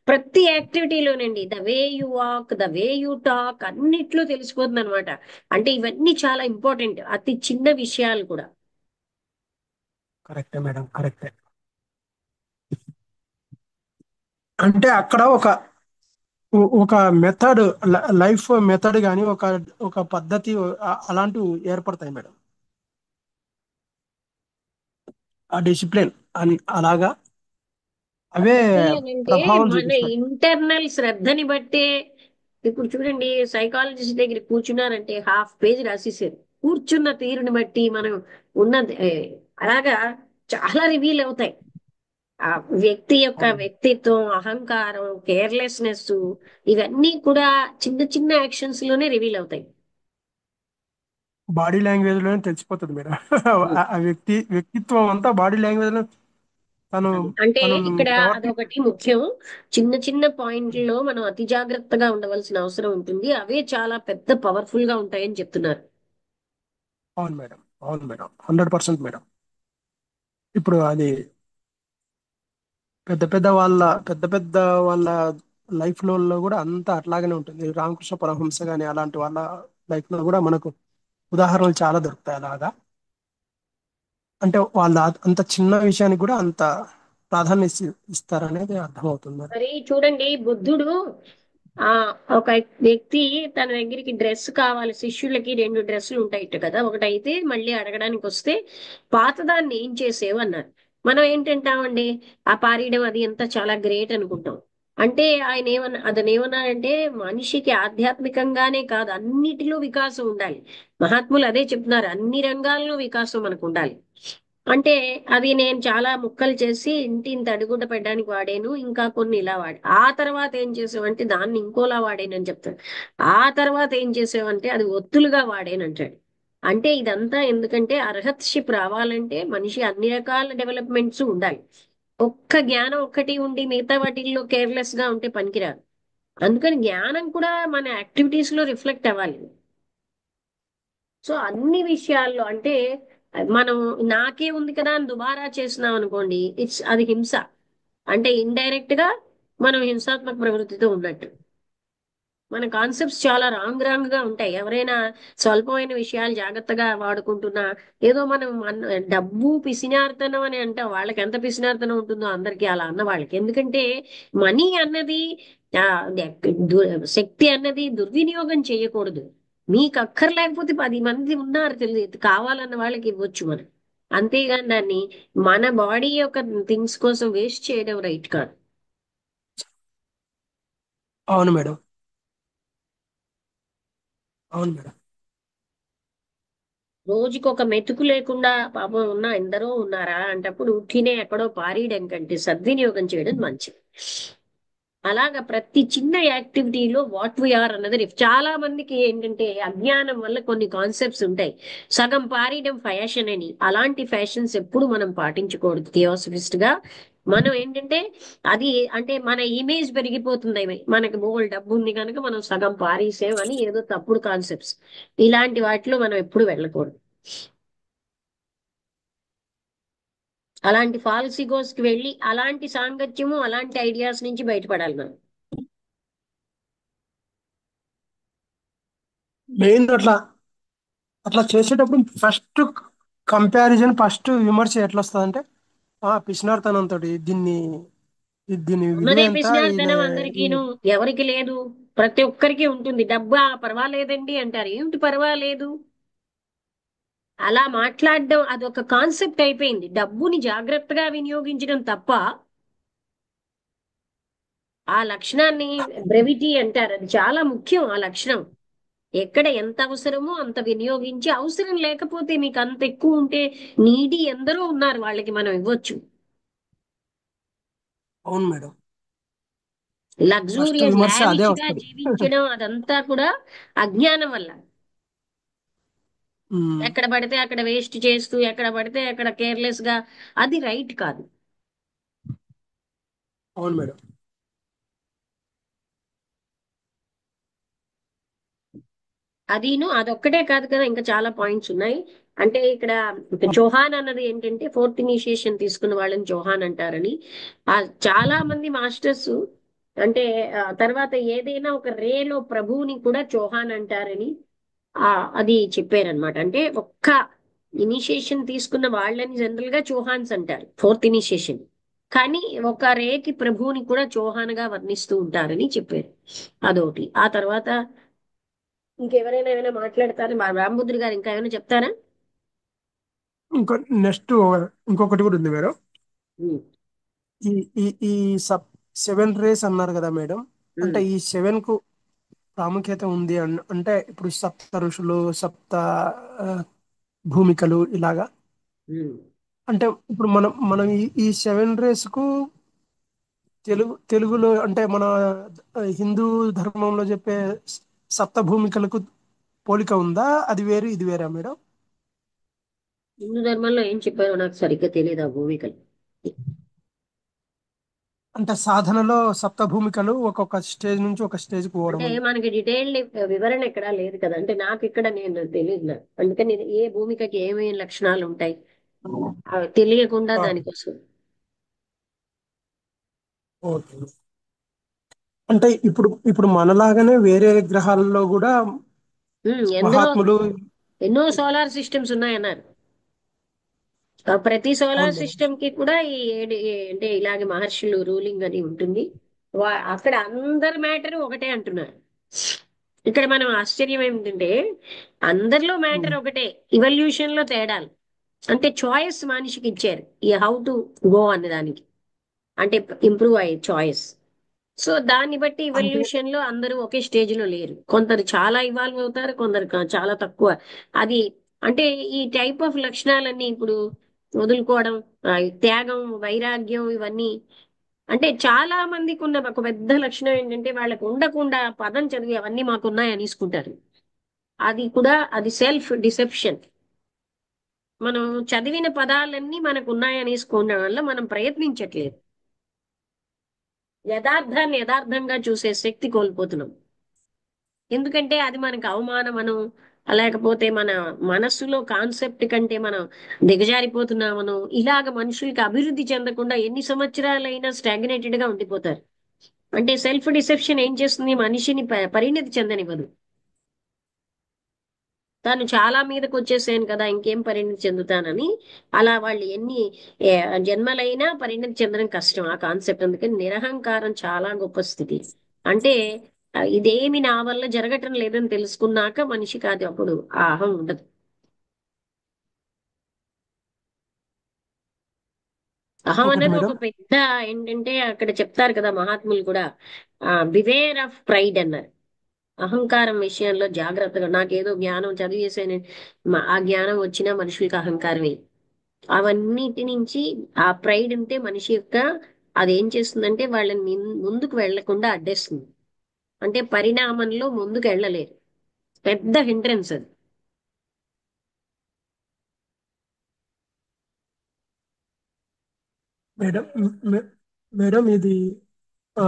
ప్రతి యాక్టివిటీలోనండి the way you walk, the way you talk, అన్నిట్లో తెలిసిపోతుంది అనమాట. అంటే ఇవన్నీ చాలా ఇంపార్టెంట్, అతి చిన్న విషయాలు కూడా. కరెక్టే మేడం, కరెక్టే. అంటే అక్కడ ఒక మెథడ్, లైఫ్ మెథడ్ కానీ ఒక పద్ధతి అలాంటివి ఏర్పడతాయి మేడం. ఆ డిసిప్లిన్ అని అలాగా అవే అది అంటే ప్రభావం మన చూపిస్తాయి. ఇంటర్నల్ శ్రద్ధని బట్టే. ఇప్పుడు చూడండి, సైకాలజిస్ట్ దగ్గర కూర్చున్నారంటే హాఫ్ పేజ్ రాసేసారు. కూర్చున్న తీరుని బట్టి మనం ఉన్నది అలాగా చాలా రివీల్ అవుతాయి. ఆ వ్యక్తి యొక్క అవును. వ్యక్తిత్వం, అహంకారం, కేర్లెస్నెస్, ఇవన్నీ కూడా చిన్న చిన్న యాక్షన్స్ లోనే రివీల్ అవుతాయి. బాడీ లాంగ్వేజ్ లోనే తెలిసిపోతుంది మేడం. ఆ వ్యక్తిత్వం అంతా బాడీ లాంగ్వేజ్ లో తను అంటే తను ఇక్కడ ప్రవర్తి అదొకటి ముఖ్యం. చిన్న చిన్న పాయింట్లలో మనం అతి జాగ్రత్తగా ఉండవలసిన అవసరం ఉంటుంది. అవే చాలా పెద్ద పవర్ఫుల్ గా ఉంటాయని చెప్తున్నారు. అవును మేడం. అవును మేడం, 100% మేడం. ఇప్పుడు అది పెద్ద పెద్ద వాళ్ళ లైఫ్ లో కూడా అంతా అట్లాగనే ఉంటుంది. రామకృష్ణ పరమహంస గాని అలాంటి వాళ్ళ లైఫ్ లో కూడా మనకు ఉదాహరణలు చాలా దొరుకుతాయి అలాగా. అంటే వాళ్ళ అంత చిన్న విషయానికి కూడా అంత ప్రాధాన్యత ఇస్తారనేది అర్థమవుతుంది మేడం. మరి చూడండి, బుద్ధుడు ఆ ఒక వ్యక్తి తన దగ్గరికి డ్రెస్ కావాలి, శిష్యులకి రెండు డ్రెస్సులు ఉంటాయిట కదా, ఒకటైతే మళ్ళీ అడగడానికి వస్తే పాతదాన్ని ఏం చేసేవు అన్నారు. మనం ఏంటంటామండి, ఆ పారీయడం అది ఎంత చాలా గ్రేట్ అనుకుంటాం. అంటే ఆయన ఏమన్నా అతను ఏమన్నారంటే, మనిషికి ఆధ్యాత్మికంగానే కాదు అన్నిటిలో వికాసం ఉండాలి. మహాత్ములు అదే చెప్తున్నారు, అన్ని రంగాల్లో వికాసం మనకు ఉండాలి. అంటే అది నేను చాలా ముక్కలు చేసి ఇంటి ఇంత అడుగుంట పెట్టడానికి వాడాను, ఇంకా కొన్ని ఇలా ఆ తర్వాత ఏం చేసావంటే దాన్ని ఇంకోలా వాడానని చెప్తాడు. ఆ తర్వాత ఏం చేసావంటే అది ఒత్తులుగా వాడానంటాడు. అంటే ఇదంతా ఎందుకంటే అర్హత్షిప్ రావాలంటే మనిషి అన్ని రకాల డెవలప్మెంట్స్ ఉండాలి. ఒక్క జ్ఞానం ఒక్కటి ఉండి మిగతా వాటిల్లో కేర్లెస్ గా ఉంటే పనికిరాదు. అందుకని జ్ఞానం కూడా మన యాక్టివిటీస్ లో రిఫ్లెక్ట్ అవ్వాలి. సో అన్ని విషయాల్లో అంటే మనం నాకే ఉంది కదా అని దుబారా చేసినాం అనుకోండి, అది హింస. అంటే ఇండైరెక్ట్ గా మనం హింసాత్మక ప్రవృత్తితో ఉన్నట్టు. మన కాన్సెప్ట్స్ చాలా రాంగ్ రాంగ్ గా ఉంటాయి. ఎవరైనా స్వల్పమైన విషయాలు జాగ్రత్తగా వాడుకుంటున్నా, ఏదో మనం డబ్బు పిసినార్తనం అని అంటాం, వాళ్ళకి ఎంత పిసినార్తనం ఉంటుందో అందరికీ అలా అన్న వాళ్ళకి. ఎందుకంటే మనీ అన్నది ఆ, శక్తి అన్నది దుర్వినియోగం చేయకూడదు. మీకు అక్కర్లేకపోతే 10 మంది ఉన్నారు తెలియదు కావాలన్న వాళ్ళకి ఇవ్వచ్చు మనం. అంతేగాని దాన్ని మన బాడీ యొక్క థింగ్స్ కోసం వేస్ట్ చేయడం రైట్ కాదు. అవును మేడం. అవును మేడం. రోజుకి ఒక మెతుకు లేకుండా పాపం ఉన్న ఎందరో ఉన్నారా అంటప్పుడు ఉట్టినే ఎక్కడో పారీయడం కంటే సద్వినియోగం చేయడం మంచిది. అలాగా ప్రతి చిన్న యాక్టివిటీలో వాట్ వి ఆర్ అన్నది చాలా మందికి ఏంటంటే అజ్ఞానం వల్ల కొన్ని కాన్సెప్ట్స్ ఉంటాయి. సగం పారీయడం ఫ్యాషన్ అని, అలాంటి ఫ్యాషన్స్ ఎప్పుడు మనం పాటించకూడదు. థియోసఫిస్ట్ గా మనం ఏంటంటే అది అంటే మన ఇమేజ్ పెరిగిపోతుంది. మనకి బోల్ డబ్బు ఉంది కనుక మనం సగం పారేసాం అని ఏదో తప్పుడు కాన్సెప్ట్స్, ఇలాంటి వాటిలో మనం ఎప్పుడు వెళ్ళకూడదు. అలాంటి ఫాల్స్ ఈగోస్ కి వెళ్ళి అలాంటి సాంగత్యము అలాంటి ఐడియాస్ నుంచి బయటపడాలి మనం. మెయిన్ అట్లా అట్లా చేసేటప్పుడు ఫస్ట్ విమర్శ ఎట్లా వస్తుంది అంటే, పిసినార్తనంతో దీని విలువ ఉన్నదే ఎంత పిసినారితనం అందరికీను, ఎవరికి లేదు, ప్రతి ఒక్కరికి ఉంటుంది. డబ్బా పర్వాలేదండి అంటారు, ఏమిటి పర్వాలేదు? అలా మాట్లాడడం అదొక కాన్సెప్ట్ అయిపోయింది. డబ్బుని జాగ్రత్తగా వినియోగించడం తప్ప ఆ లక్షణాన్ని బ్రెవిటీ అంటారు. అది చాలా ముఖ్యం ఆ లక్షణం. ఎక్కడ ఎంత అవసరమో అంత వినియోగించి, అవసరం లేకపోతే మీకు అంత ఎక్కువ ఉంటే నీడి ఎందరో ఉన్నారు, వాళ్ళకి మనం ఇవ్వచ్చు. అవును మేడం. ఫస్ట్ లగ్జూరియస్ విమర్శ అదే లావిష్ గా వస్తుంది. జీవించడం అదంతా కూడా అజ్ఞానం వల్ల. ఉమ్, ఎక్కడ పడితే అక్కడ వేస్ట్ చేస్తూ, ఎక్కడ పడితే అక్కడ కేర్లెస్ గా, అది రైట్ కాదు. అవును మేడం. అదొక్కటే కాదు కదా, ఇంకా చాలా పాయింట్స్ ఉన్నాయి. అంటే ఇక్కడ చౌహాన్ అన్నది ఏంటంటే ఫోర్త్ ఇనిషియేషన్ తీసుకున్న వాళ్ళని చౌహాన్ అంటారని. ఆ చాలా మంది మాస్టర్స్ అంటే తర్వాత ఏదైనా ఒక రేలో ప్రభువుని కూడా చౌహాన్ అంటారని ఆ అది చెప్పారనమాట. అంటే ఒక్క ఇనిషియేషన్ తీసుకున్న వాళ్ళని జనరల్ గా చౌహాన్స్ అంటారు, ఫోర్త్ ఇనిషియేషన్. కానీ ఒక రేకి ప్రభువుని కూడా చౌహాన్ గా వర్ణిస్తూ ఉంటారని చెప్పారు. అదొకటి. ఆ తర్వాత ఇంకెవరైనా ఏమైనా మాట్లాడతారా? మా రామబుద్రుడు గారు ఇంకా ఏమైనా చెప్తారా? ఇంకో నెక్స్ట్ ఇంకొకటి కూడా ఉంది మేడం. ఉమ్, ఈ ఈ ఈ సబ్ 7 రేస్ అన్నారు కదా మేడం. అంటే ఉమ్, ఈ 7 కు ప్రాముఖ్యత ఉంది అంటే ఇప్పుడు సప్త ఋషులు, సప్త ఆ, భూమికలు ఇలాగా. ఉమ్. అంటే ఇప్పుడు మనం ఈ సెవెన్ రేస్ కు తెలుగులో అంటే మన హిందూ ధర్మంలో చెప్పే సప్త భూమికలకు పోలిక ఉందా? అది వేరు ఇది వేరా మేడం? హిందూ ధర్మంలో ఏం చెప్పారో నాకు సరిగ్గా తెలియదు ఆ భూమికలు. అంటే సాధనలో సప్త భూమికలు ఒక్కొక్క స్టేజ్ నుంచి ఒక స్టేజ్కి పోవడం అంటే అని. మనకి డీటెయిల్డ్ వివరణ ఎక్కడా లేదు కదా, అంటే నాకు ఇక్కడ నేను తెలియదు నాకు, అందుకని ఇది ఏ భూమికకి ఏమేమి లక్షణాలు ఉంటాయి అవి తెలియకుండా ఆ, దానికోసం. ఓకే. అంటే ఇప్పుడు మనలాగానే వేరే గ్రహాలలో కూడా ఎందులో మహాత్ములు. ఎన్నో సోలార్ సిస్టమ్స్ ఉన్నాయన్నారు. ప్రతి సోలార్ అవును మేడం. సిస్టమ్ కి కూడా ఈ అంటే ఇలాగే మహర్షులు రూలింగ్ అని ఉంటుంది. అక్కడ అందరి మ్యాటర్ ఒకటే అంటున్నారు. ఇక్కడ మనం ఆశ్చర్యం ఏమిటంటే అందరిలో మ్యాటర్ ఉమ్, ఒకటే, ఇవల్యూషన్ లో తేడాలు. అంటే చాయిస్ మనిషికి ఇచ్చారు ఈ హౌ టు గో అనే దానికి, అంటే ఇంప్రూవ్ అయ్యే చాయిస్. సో దాన్ని బట్టి అంటే ఇవల్యూషన్ లో అందరూ ఒకే స్టేజ్ లో లేరు, కొందరు చాలా ఇవాల్వ్ అవుతారు, కొందరు చాలా తక్కువ. అది అంటే ఈ టైప్ ఆఫ్ లక్షణాలన్నీ ఇప్పుడు వదులుకోవడం, ఈ త్యాగం, వైరాగ్యం, ఇవన్నీ అంటే చాలా మందికి ఉన్న ఒక పెద్ద లక్షణం ఏంటంటే వాళ్ళకు ఉండకుండా పదం చదివి అవన్నీ మాకున్నాయి అనేసుకుంటారు. అది కూడా అది సెల్ఫ్ డిసెప్షన్. మనం చదివిన పదాలన్నీ మనకు ఉన్నాయనేసుకోవడం వల్ల మనం ప్రయత్నించట్లేదు, యథార్థాన్ని యథార్థంగా చూసే శక్తి కోల్పోతున్నాం. ఎందుకంటే అది మనకు అవమానమను, లేకపోతే మన మనస్సులో కాన్సెప్ట్ కంటే మనం దిగజారిపోతున్నామను, ఇలాగ మనుషులకి అభివృద్ధి చెందకుండా ఎన్ని సంవత్సరాలైనా స్టాగ్నేటెడ్ గా ఉండిపోతారు. అంటే సెల్ఫ్ డిసెప్షన్ ఏం చేస్తుంది, మనిషిని పరిణతి చెందనివ్వదు. తాను చాలా మీదకి వచ్చేసాను కదా ఇంకేం పరిణతి చెందుతానని, అలా వాళ్ళు ఎన్ని ఏ, జన్మలైనా పరిణతి చెందడం కష్టం ఆ కాన్సెప్ట్. అందుకని నిరహంకారం చాలా గొప్ప స్థితి. అంటే ఇదేమి నా వల్ల జరగటం లేదని తెలుసుకున్నాక మనిషికి అది అప్పుడు ఆ అహం ఉండదు. అహం ఒకటి అనేది ఒక మేడం. పెద్ద ఏంటంటే అక్కడ చెప్తారు కదా మహాత్ములు కూడా, బివేర్ ఆఫ్ ప్రైడ్ అన్నారు. అహంకారం విషయంలో జాగ్రత్తగా, నాకేదో జ్ఞానం చదివేసాను ఆ జ్ఞానం వచ్చినా మనుషులకి అహంకారమే. అవన్నిటి నుంచి ఆ ప్రైడ్ ఉంటే మనిషి యొక్క అది ఏం చేస్తుందంటే వాళ్ళని ముందుకు వెళ్లకుండా అడ్డేస్తుంది. అంటే పరిణామంలో ముందుకు వెళ్ళలేరు, పెద్ద హిండ్రెన్స్ అది. మేడం మేడం ఇది ఆ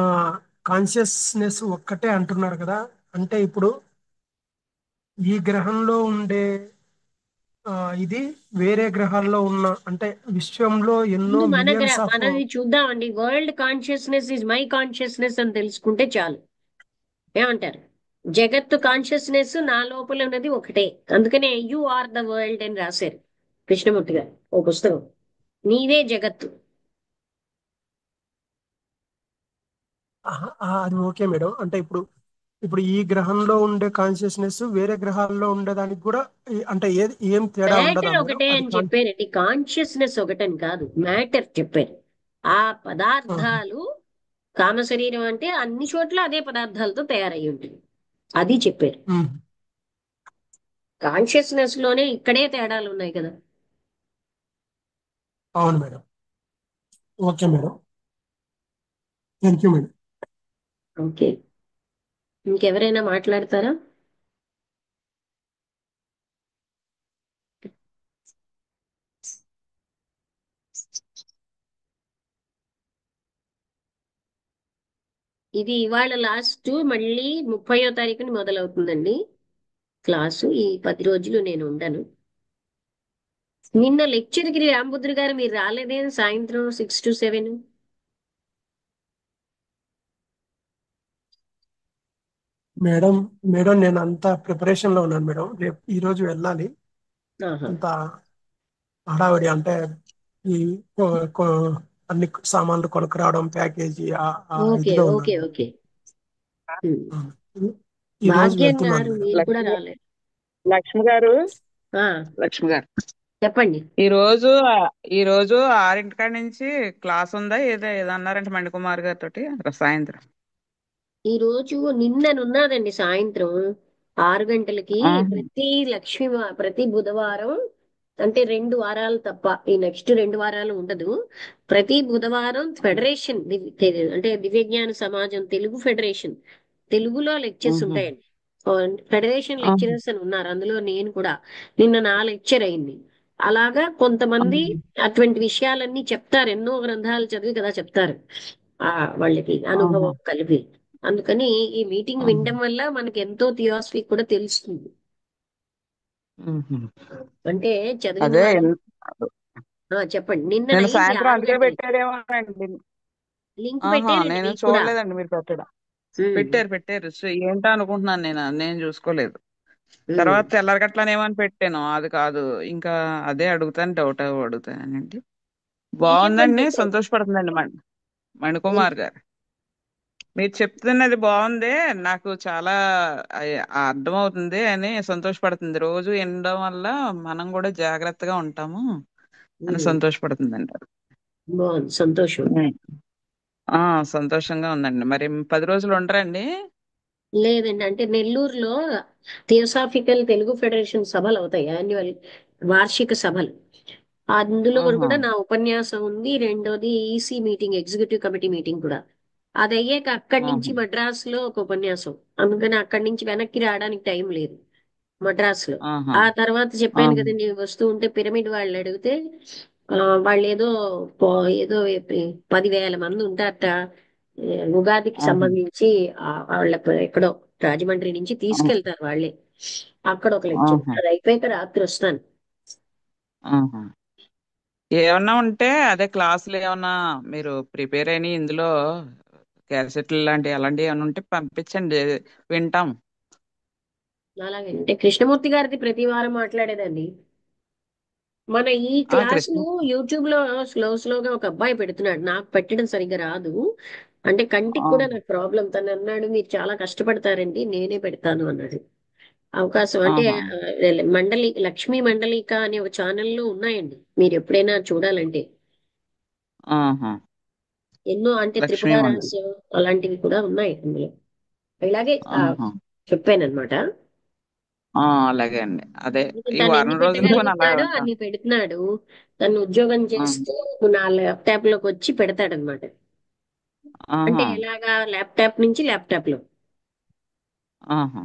కాన్షియస్నెస్ ఒక్కటే అంటున్నారు కదా. అంటే ఇప్పుడు ఈ గ్రహంలో ఉండే ఆ, ఇది వేరే గ్రహాల్లో ఉన్న అంటే విశ్వంలో ఎన్నో ముందు మిలియన్స్ ఆఫ్. మనది చూద్దామండి. World consciousness is my consciousness అని తెలుసుకుంటే చాలు. ఏమంటారు? జగత్తు కాన్షియస్నెస్ నా లోపల ఉన్నది ఒకటే. అందుకనే యు ఆర్ ద వరల్డ్ అని రాశారు కృష్ణమూర్తి గారు ఓ పుస్తకం. నీవే జగత్తు. అది ఓకే మేడం. అంటే ఇప్పుడు ఇప్పుడు ఈ గ్రహంలో ఉండే కాన్షియస్నెస్ వేరే గ్రహాల్లో ఉండేదానికి కూడా అంటే ఏది ఏం తేడా ఉండదా మ్యాటర్ మేడం? ఒకటే అది అని చెప్పారండి, కాన్షియస్నెస్ ఒకటని కాదు, మ్యాటర్ చెప్పారు. ఆ పదార్థాలు, కామ శరీరం అంటే అన్ని చోట్ల అదే పదార్థాలతో తయారై ఉంటుంది, అది చెప్పారు. ఉమ్, కాన్షియస్నెస్ లోనే ఇక్కడే తేడాలు ఉన్నాయి కదా. అవును madam. Okay madam. Thank you madam. Okay, ఇంకెవరైనా మాట్లాడతారా? ఇది ఇవాళ లాస్ట్, మళ్ళీ 30వ తారీఖుని మొదలవుతుందండి క్లాసు. ఈ 10 రోజులు నేను ఉండను. నిన్న లెక్చర్కి రాంబుద్ర గారు మీరు రాలేదే, సాయంత్రం 6 to 7. మేడం మేడం నేను అంతా ప్రిపరేషన్ లో ఉన్నాను మేడం. రేపు ఈ రోజు వెళ్ళాలి. ఆహా. అంత హడావిడి అంటే ఈ కొ- కొ- అన్ని సామాన్లు కొనుక్కరావడం ప్యాకేజీ ఆ ఓకే ఇదిలో ఓకే ఉన్నాను మేడం. ఓకే. ఉమ్. ఆ, ఈ రోజు భాగ్యం వెళ్తున్నాను గారు మేడం. మీరు కూడా లక్ష్మి రాలేదు. లక్ష్మి గారు ఆ, లక్ష్మి గారు చెప్పండి. ఈ రోజు ఈ రోజు 6 నుంచి క్లాస్ ఉందా ఏదన్నారంటే మణికుమార్ గారితో సాయంత్రం. ఈ రోజు నిన్ననున్నదండి సాయంత్రం 6 గంటలకి. ఆహా. ప్రతి లక్ష్మి ప్రతి బుధవారం అంటే 2 వారాలు తప్ప ఈ నెక్స్ట్ 2 వారాలు ఉండదు. ప్రతి బుధవారం ఫెడరేషన్ అంటే దివ్యజ్ఞాన సమాజం తెలుగు ఫెడరేషన్ తెలుగులో లెక్చర్స్ ఆహా. ఉంటాయండి. ఫెడరేషన్ ఆహా. లెక్చరర్స్ అని ఉన్నారు, అందులో నేను కూడా నిన్న నా లెక్చర్ అయింది. అలాగా కొంతమంది అటువంటి విషయాలన్నీ చెప్తారు, ఎన్నో గ్రంథాలు చదివి కదా చెప్తారు, ఆ వాళ్ళకి ఆహా. అనుభవం కలిపి. అందుకని ఈ మీటింగ్ ఆహా. వినడం వల్ల మనకి ఎంతో థియాసఫీ కూడా తెలుస్తుంది. ఆహా. అంటే చదివిన అదే వాళ్ళు. చెప్పండి, నిన్న నేను అయింది సాయంత్రం 6 అందుకే గంటలకి. పెట్టారేమోనండి. లింక్ ఆహా, పెట్టారండి నేను మీకు కూడా. చూడలేదండి మీరు పెట్టడం. ఉమ్, పెట్టారు ఏంటో అనుకుంటున్నాను, నేను చూసుకోలేదు. ఉమ్. తర్వాత తెల్లరగట్లనేమని పెట్టాను, అది కాదు. ఇంకా అదే అడుగుతాను, డౌట్ అడుగుతానండి. మీకేమని బాగుందండి, పెట్టారు? సంతోషపడుతుందండి మణికుమార్ గారు. మీరు చెప్తున్నది బాగుంది, నాకు చాలా అర్థమవుతుంది అని సంతోషపడుతుంది. రోజు వినడం వల్ల మనం కూడా జాగ్రత్తగా ఉంటాము అని ఉమ్, సంతోషపడుతుందండి. బాగుంది, సంతోషం. ఉమ్. ఆ, సంతోషంగా ఉందండి. మరి 10 రోజులు ఉండరండి? లేదండి, అంటే నెల్లూరులో థియోసాఫికల్ తెలుగు ఫెడరేషన్ సభలు అవుతాయి, యాన్యువల్ వార్షిక సభలు. అందులో ఆహా. కూడా నా ఉపన్యాసం ఉంది. రెండోది EC meeting, executive committee meeting కూడా. అది అయ్యాక అక్కడి నుంచి ఆహా. మద్రాసులో ఒక ఉపన్యాసం. అందుకని అక్కడి నుంచి వెనక్కి రావడానికి టైం లేదు మద్రాసులో. ఆహా. ఆ తర్వాత చెప్పాను ఆహా. కదండి, వస్తూ ఉంటే పిరమిడ్ వాళ్ళు అడిగితే వాళ్ళు ఏదో ఏదో 10,000 మంది ఉంటారట, ఉగాదికి ఆహా. సంబంధించి. వాళ్ళకు ఎక్కడో రాజమండ్రి నుంచి తీసుకెళ్తారు వాళ్ళే. అక్కడ ఒక లెక్చర్, ఆహా. అది అయిపోయాక రాత్రి వస్తాను. ఆహా. ఏమన్నా ఉంటే అదే క్లాసులు ఏమన్నా మీరు ప్రిపేర్ అయిన ఇందులో క్యాసెట్లు లాంటివి అలాంటివి ఏమైనా ఉంటే పంపించండి, వింటాం. అలాగే అంటే కృష్ణమూర్తి గారిది ప్రతి వారం మాట్లాడేదండి. మన ఈ కృష్ణ. క్లాసులు యూట్యూబ్ లో స్లోగా ఒక అబ్బాయి పెడుతున్నాడు, నాకు పెట్టడం సరిగ్గా రాదు. అంటే కంటికి కూడా ఆహా. నాకు ప్రాబ్లం. తను అన్నాడు, మీరు చాలా కష్టపడతారండి, నేనే పెడతాను అన్నాడు. అవకాశం అంటే ఆహా. లక్ష్మీ మండలిక అనే ఒక ఛానల్లో ఉన్నాయండి, మీరు ఎప్పుడైనా చూడాలంటే. ఆహా. ఎన్నో అంటే లక్ష్మీ త్రిపుర మండలి. రహస్యం అలాంటివి కూడా ఉన్నాయి అందులో. ఇలాగే ఆహా. చెప్పానన్నమాట. అలాగే అండి. అదే ఈ తను ఎన్ని వారం రోజులు కొని అలా పెట్టగలుగుతాడో ఉంటాం. అన్ని పెడుతున్నాడు. తను ఉద్యోగం ఆ, చేస్తూ నా ల్యాప్టాప్ లోకి వచ్చి పెడతాడనమాట. అంటే ఆహా. ఎలాగా, ల్యాప్టాప్ నుంచి ల్యాప్టాప్ లో. ఆహా.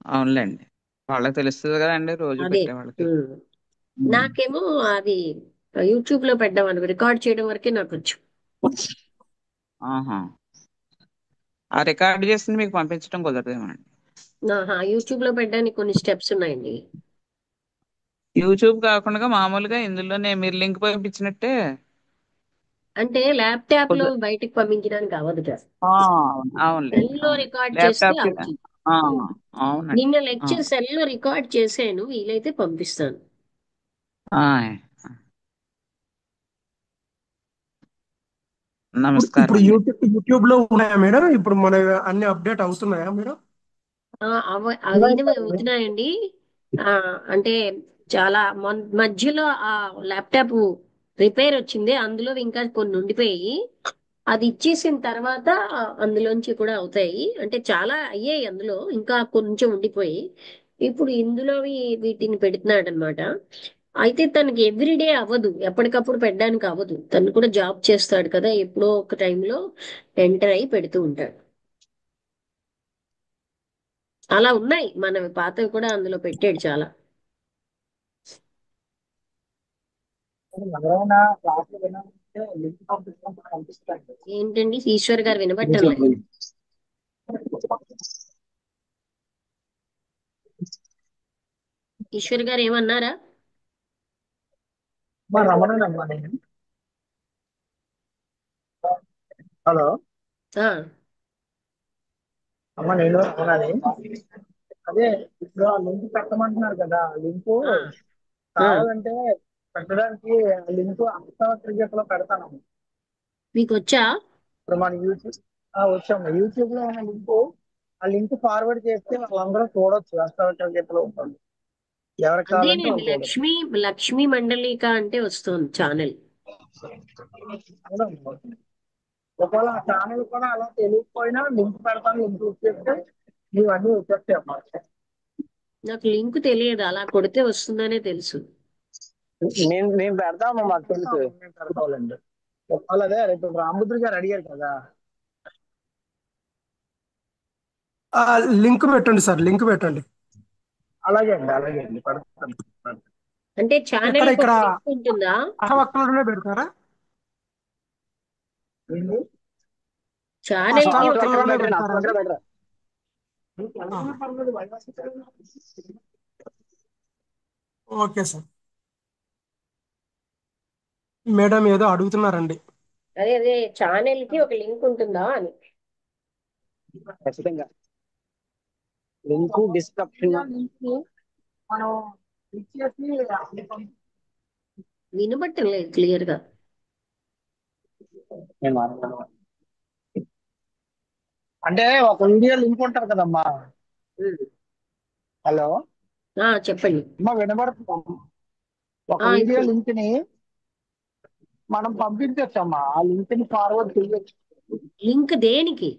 అవునులేండి, వాళ్ళకి తెలుస్తుంది కదండి రోజు అదే. పెట్టే వాళ్ళకి. ఉమ్. ఉమ్. నాకేమో అది యూట్యూబ్ లో పెట్టడం అని రికార్డ్ చేయడం వరకే నాకు వచ్చు. ఆహా. ఆ రికార్డ్ చేసింది మీకు పంపించడం కుదరదేమండి? యూట్యూబ్ లో పెట్టడానికి కొన్ని స్టెప్స్ ఉన్నాయండి. యూట్యూబ్ కాకుండా మామూలుగా ఇందులోనే మీరు లింక్ పంపించినట్టే. అంటే ల్యాప్టాప్ లో కుద- బయటికి పంపించడానికి అవ్వదు కదా, అవునులేండి, సెల్లో అవును. రికార్డ్ చేస్తే ల్యాప్టాప్ కి అవుతుంది. ఆ, ఉమ్. అవునండి. నిన్న ఆ, లెక్చర్ సెల్లో రికార్డ్ చేశాను, వీలైతే పంపిస్తాను. ఆయ్. ఇప్పుడు నమస్కారం అండి. యూట్యూబ్ లో ఉన్నాయా మేడం? ఇప్పుడు మన అన్ని అప్డేట్ అవుతున్నాయా మేడం? అవి అవుతున్నాయండి. ఆ అంటే చాలా మధ్యలో ఆ ల్యాప్టాప్ రిపేర్ వచ్చింది, అందులో ఇంకా కొన్ని ఉండిపోయి, అది ఇచ్చేసిన తర్వాత అందులోంచి కూడా అవుతాయి. అంటే చాలా అయ్యాయి, అందులో ఇంకా కొంచెం ఉండిపోయి. ఇప్పుడు ఇందులోవి వీటిని పెడుతున్నాడు అనమాట. అయితే తనకి ఎవ్రీడే అవ్వదు, ఎప్పటికప్పుడు పెట్టడానికి అవ్వదు. తను కూడా జాబ్ చేస్తాడు కదా, ఎప్పుడో ఒక టైంలో ఎంటర్ అయి పెడుతూ ఉంటాడు. అలా ఉన్నాయి మనవి పాతవి కూడా అందులో పెట్టాడు చాలా. ఎవరైనా క్లాసులు వినాలంటే లింక్ పంపించడం కనిపిస్తాయి. ఏంటండి ఈశ్వర్ గారు వినబట్టంలే? ఈశ్వర్ గారు ఏమన్నారా? మా రమణనమ్మా నేను. హలో ఆ, అమ్మ, నేను రమణని. అదే, ఇప్పుడు ఆ లింక్ పెట్టమంటున్నారు కదా, ఆ లింక్ ఆ, ఆ. కావాలంటే పెట్టడానికి లింక్ అక్షర లో పెడతాను. మీకు వచ్చా? ఇప్పుడు మన యూట్యూబ్ వచ్చాము, యూట్యూబ్ లో ఉన్న లింక్, ఆ లింక్ ఫార్వర్డ్ చేస్తే వాళ్ళందరూ చూడొచ్చు, అక్షర ఉంటుంది. ఎవరికి కావాలంటే అదేనండి, వాళ్ళు చూడొచ్చు. లక్ష్మీ మండలిక అంటే వస్తుంది ఛానల్. అవునమ్మా. ఒకవేళ ఆ ఛానల్ కూడా అలా తెలియకపోయినా లింక్ పెడతాను, లింక్ ఇచ్చేస్తే ఇవన్నీ వచ్చేస్తాయి అన్నమాట. నాకు లింక్ తెలియదు, అలా కొడితే వస్తుందనే తెలుసు. నేను పెడతాము, మాకు తెలుసు. పెడతాండి. చెప్పాలదే రేపు రామభద్ర గారు అడిగారు కదా. లింక్ పెట్టండి సార్, లింక్ పెట్టండి. అలాగే అండి, అలాగే అండి, పెడతాను. అంటే ఎక్కడ ఛానల్ కి ఇక్కడ ఒక లింక్ ఉంటుందా? అష్టవక్రులోనే పెడతారా? ఏంటి? ఛానల్ కి ఒక అష్టావక్రలోనే పెట్టండి, పెడతారా అక్కడ అది? పెట్టరా. ఆ, ఓకే సార్. మేడం ఏదో అడుగుతున్నారండి. అదే అదే ఛానల్ కి ఒక లింక్ ఉంటుందా అని. ఖచ్చితంగా లింక్ డిస్క్రిప్షన్ మనం ఇచ్చేసి వినబట్టలేదు క్లియర్ గా. నేను మాట్లాడను. అంటే ఒక వీడియో లింక్ ఉంటుంది కదమ్మా. హలో చెప్పండి. అమ్మా, వినబడుతుంది. ఒక వీడియో ఇప్పుడు లింక్ ని మనం పంపించొచ్చమ్మా, ఆ లింక్ ని ఫార్వర్డ్ చేయొచ్చు. లింక్ దేనికి?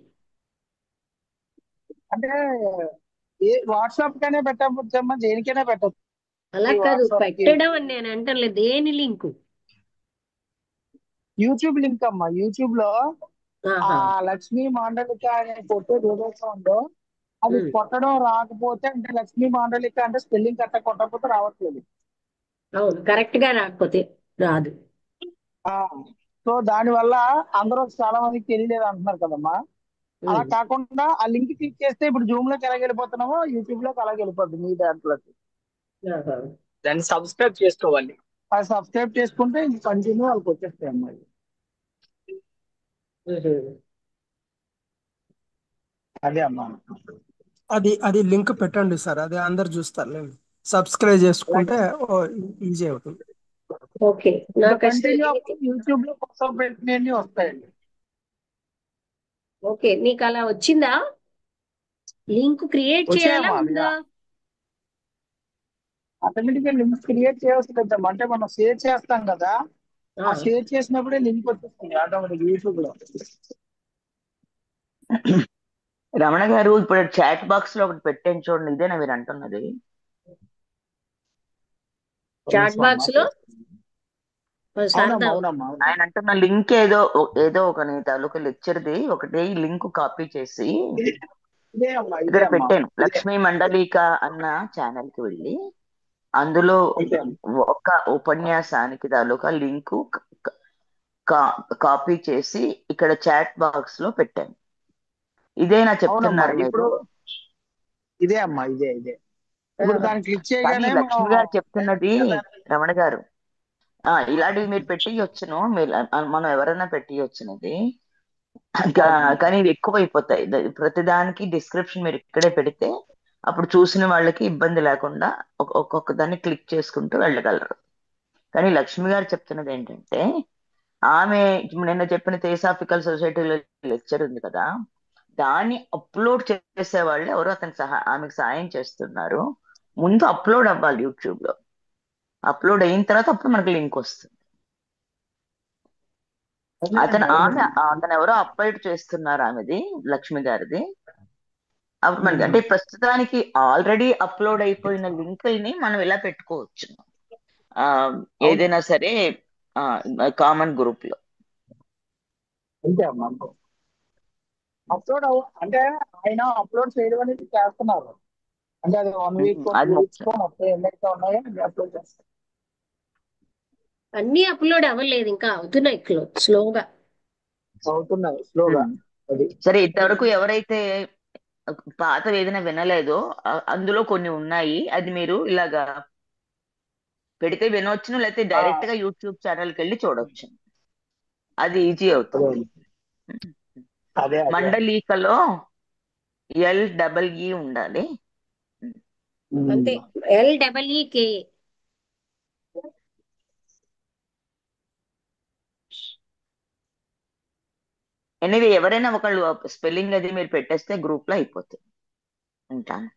అంటే వాట్సాప్ కైనా పెట్టవచ్చమ్మా, దేనికైనా పెట్టచ్చు. అలా ఈ కాదు, వాట్సాప్ కి పెట్టడం అని నేను అంటలేదు, దేని లింకు? యూట్యూబ్ లింక్ అమ్మా. యూట్యూబ్ లో ఆ ఆహా. లక్ష్మీ మాండలిక అనే కొట్టేది ఏదైతే ఉందో అది ఉమ్, కొట్టడం రాకపోతే, అంటే లక్ష్మీ మాండలిక అంటే స్పెల్లింగ్ కరెక్ట్ కొట్టకపోతే రావట్లేదు. అవును, కరెక్ట్ గా రాకపోతే రాదు. ఆ సో దాని వల్ల అందరూ చాలా మందికి తెలియలేదు అంటున్నారు కదమ్మా. అలా ఉమ్, కాకుండా ఆ లింక్ క్లిక్ చేస్తే ఇప్పుడు జూమ్ లోకి ఎలా వెళ్ళిపోతున్నామో యూట్యూబ్ లోకి అలాగే వెళ్ళిపోద్ది మీ దాంట్లోకి. ఆహా. దాన్ని సబ్స్క్రైబ్ చేసుకోవాలి. అది సబ్స్క్రైబ్ చేసుకుంటే ఇంక కంటిన్యూ వాళ్ళకి వచ్చేస్తాయి అమ్మాయి. ఉహు. అదే అమ్మా. అది అది లింక్ పెట్టండి సార్, అది అందరు చూస్తారు. సబ్స్క్రైబ్ చేసుకుంటే అలాగే ఈజీ అవుతుంది. ఓకే, ఇంకా నాకు అసలు కంటిన్యూ ఇది. అప్పుడు యూట్యూబ్ లో కొత్త పెట్టినవి వస్తాయండి. ఓకే, నీకు అలా వచ్చిందా? లింక్ క్రియేట్ చేయాలా వచ్చాయమ్మా అవి. ఉందా? ఆటోమేటిక్ గా లింక్ క్రియేట్ చేయాల్సి పెద్దమ్మా. అంటే మనం షేర్ చేస్తాం కదా, ఆ, ఆ షేర్ చేసినప్పుడే లింక్ వచ్చేస్తుంది ఆటోమేటిక్ యూట్యూబ్ లో. రమణ గారు ఇప్పుడు చాట్ బాక్స్ లో ఒకటి పెట్టాను చూడండి, ఇదేనా మీరు అంటున్నది? చాట్ బాక్స్ లో అవునమ్మా, శారదా. అవునమ్మా, అవునమ్మా. ఆయన అంటున్న లింక్ ఏదో ఒక నీ తాలూకా లెక్చర్ది ఒకటి లింక్ కాపీ చేసి ఇదే అమ్మా, ఇదే ఇక్కడ అమ్మా, పెట్టాను. ఇదే. లక్ష్మీ మండలిక అన్న ఛానల్ కి వెళ్ళి అందులో అంతే అమ్మా. ఒక ఉపన్యాసానికి తాలూకా లింకు కాపీ చేసి ఇక్కడ చాట్ బాక్స్ లో పెట్టాను. ఇదేనా అవునమ్మా, చెప్తున్నారు ఇప్పుడు మీరు? ఇదే అమ్మా, ఇదే ఇదే. ఇప్పుడు దాన్ని క్లిక్ కానీ చేయగానే మనం లక్ష్మి గారు చెప్తున్నది, automatic రమణ గారు, ఇలాంటివి మీరు పెట్టియొచ్చును, మీరు మనం ఎవరైనా పెట్టియొచ్చునది. కానీ ఇవి ఎక్కువైపోతాయి. ప్రతిదానికి డిస్క్రిప్షన్ మీరు ఇక్కడే పెడితే అప్పుడు చూసిన వాళ్ళకి ఇబ్బంది లేకుండా ఒక్కొక్క దాన్ని క్లిక్ చేసుకుంటూ వెళ్ళగలరు. కానీ లక్ష్మి గారు చెప్తున్నది ఏంటంటే, ఆమె నిన్న చెప్పిన థియోసాఫికల్ సొసైటీలో లెక్చర్ ఉంది కదా, దాన్ని అప్లోడ్ చేసే వాళ్ళు ఎవరు ఆమెకు సాయం చేస్తున్నారు. ముందు అప్లోడ్ అవ్వాలి యూట్యూబ్ లో. అప్లోడ్ అయిన తర్వాత అప్పుడు మనకి లింక్ వస్తుంది. అతను ఎవరో అప్లోడ్ చేస్తున్నారు ఆమెది, లక్ష్మి గారిది. అప్పుడు మనకి అంటే ప్రస్తుతానికి ఆల్రెడీ అప్లోడ్ అయిపోయిన లింకుల్ని మనం ఇలా పెట్టుకోవచ్చు, ఏదైనా సరే కామన్ గ్రూప్ లో. అంతే అమ్మా, అంతే. అంటే ఆయన అప్లోడ్ చేయడం అనేది చేస్తున్నారు. అంటే అది 1 వీక్ అది 2 వీక్స్ ముఖ్యం. లో మొత్తం ఎన్నైతే ఉన్నాయో అవి అప్లోడ్ చేస్తారు. అన్ని అప్లోడ్ అవ్వలేదు, ఇంకా అవుతున్నాయి స్లోగా. అవుతున్నాయి స్లోగా. ఉమ్. అది సరే, ఇంతవరకు ఎవరైతే పాతవి ఏదైనా వినలేదో అందులో కొన్ని ఉన్నాయి. అది మీరు ఇలాగా పెడితే వినొచ్చును, లేకపోతే ఆ, డైరెక్ట్ గా యూట్యూబ్ ఛానల్కి వెళ్ళి చూడొచ్చు. అది ఈజీ అవుతుంది. అదే అదే. మండలికలో LEE ఉండాలి. అంతే, LEEK. ఎనివే ఎవరైనా ఒకళ్ళు స్పెల్లింగ్ అది మీరు పెట్టేస్తే గ్రూప్ లో అయిపోతుంది. ఉంటాను.